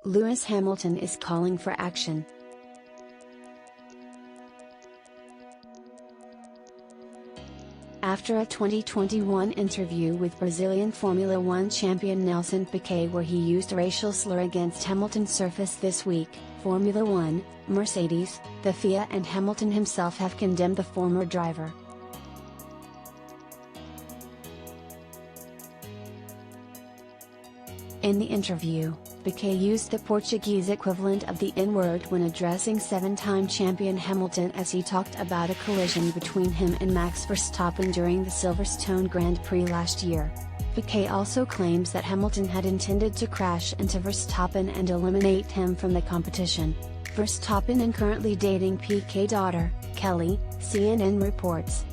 Lewis Hamilton is calling for action. After a 2021 interview with Brazilian Formula One champion Nelson Piquet where he used a racial slur against Hamilton surfaced this week, Formula One, Mercedes, the FIA and Hamilton himself have condemned the former driver. In the interview, Piquet used the Portuguese equivalent of the N-word when addressing seven-time champion Hamilton as he talked about a collision between him and Max Verstappen during the Silverstone Grand Prix last year. Piquet also claims that Hamilton had intended to crash into Verstappen and eliminate him from the competition. Verstappen is currently dating Piquet's daughter, Kelly, CNN reports.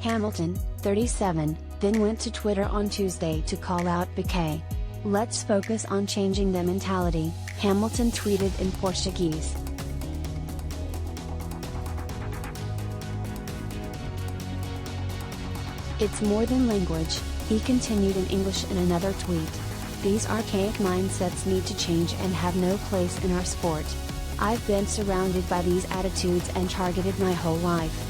Hamilton, 37, then went to Twitter on Tuesday to call out Piquet. "Let's focus on changing the mentality," Hamilton tweeted in Portuguese. "It's more than language," he continued in English in another tweet. "These archaic mindsets need to change and have no place in our sport. I've been surrounded by these attitudes and targeted my whole life."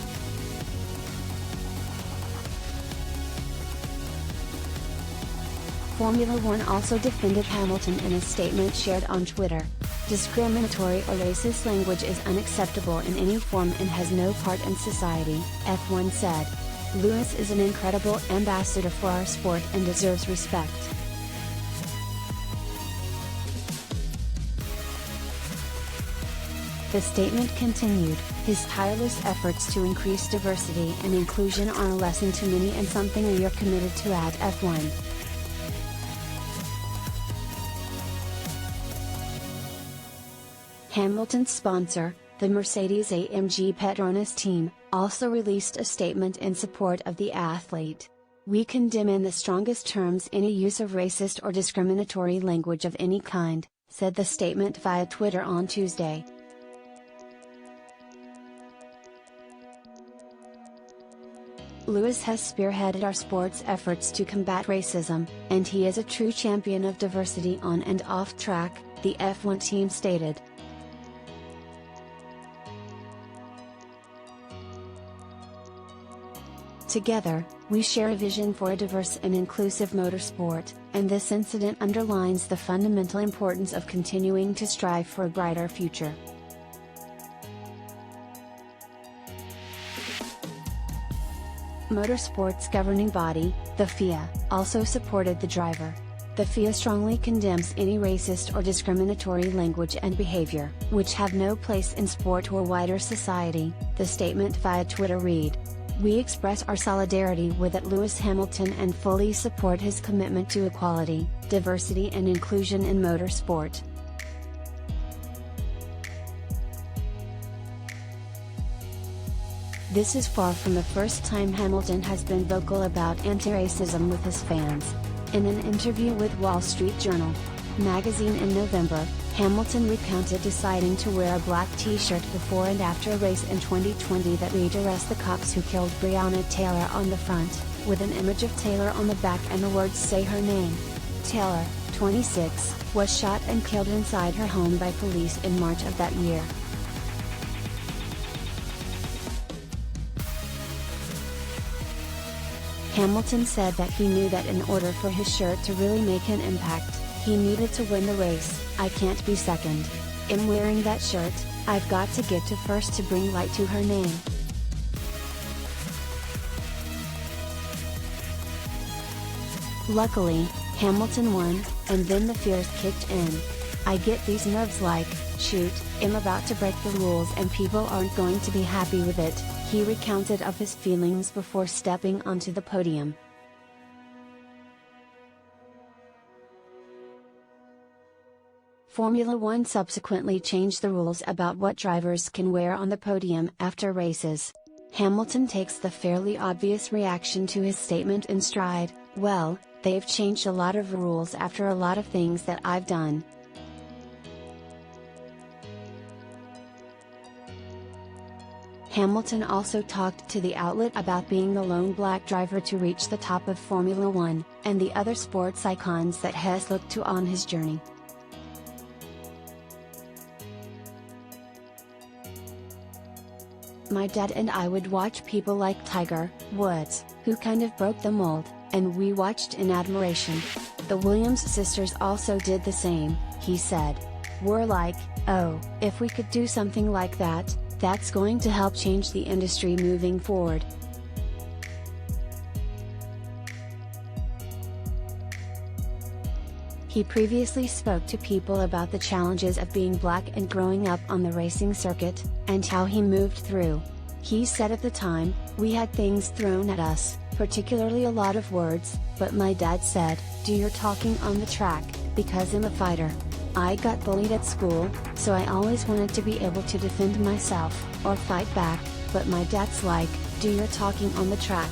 Formula One also defended Hamilton in a statement shared on Twitter. "Discriminatory or racist language is unacceptable in any form and has no part in society," F1 said. "Lewis is an incredible ambassador for our sport and deserves respect." The statement continued, "His tireless efforts to increase diversity and inclusion are a lesson to many and something we are committed to at F1. Hamilton's sponsor, the Mercedes-AMG Petronas team, also released a statement in support of the athlete. "We condemn in the strongest terms any use of racist or discriminatory language of any kind," said the statement via Twitter on Tuesday. "Lewis has spearheaded our sport's efforts to combat racism, and he is a true champion of diversity on and off track," the F1 team stated. "Together, we share a vision for a diverse and inclusive motorsport, and this incident underlines the fundamental importance of continuing to strive for a brighter future." Motorsport's governing body, the FIA, also supported the driver. "The FIA strongly condemns any racist or discriminatory language and behavior, which have no place in sport or wider society," the statement via Twitter read. "We express our solidarity with Lewis Hamilton and fully support his commitment to equality, diversity and inclusion in motorsport." This is far from the first time Hamilton has been vocal about anti-racism with his fans. In an interview with Wall Street Journal magazine in November, Hamilton recounted deciding to wear a black t-shirt before and after a race in 2020 that read "Arrest the cops who killed Breonna Taylor" on the front, with an image of Taylor on the back and the words "Say her name." Taylor, 26, was shot and killed inside her home by police in March of that year. Hamilton said that he knew that in order for his shirt to really make an impact, he needed to win the race. "I can't be second. In wearing that shirt, I've got to get to first to bring light to her name." Luckily, Hamilton won, and then the fears kicked in. "I get these nerves like, shoot, I'm about to break the rules and people aren't going to be happy with it," he recounted of his feelings before stepping onto the podium. Formula One subsequently changed the rules about what drivers can wear on the podium after races. Hamilton takes the fairly obvious reaction to his statement in stride. "Well, they've changed a lot of rules after a lot of things that I've done. Hamilton also talked to the outlet about being the lone black driver to reach the top of Formula One, and the other sports icons that has looked to on his journey. My dad and I would watch people like Tiger Woods, who kind of broke the mold, and we watched in admiration. The Williams sisters also did the same, he said. We're like, oh, if we could do something like that, that's going to help change the industry moving forward. He previously spoke to people about the challenges of being black and growing up on the racing circuit, and how he moved through. He said at the time, we had things thrown at us, particularly a lot of words, but my dad said, do your talking on the track, because I'm a fighter. I got bullied at school, so I always wanted to be able to defend myself, or fight back, but my dad's like, do your talking on the track.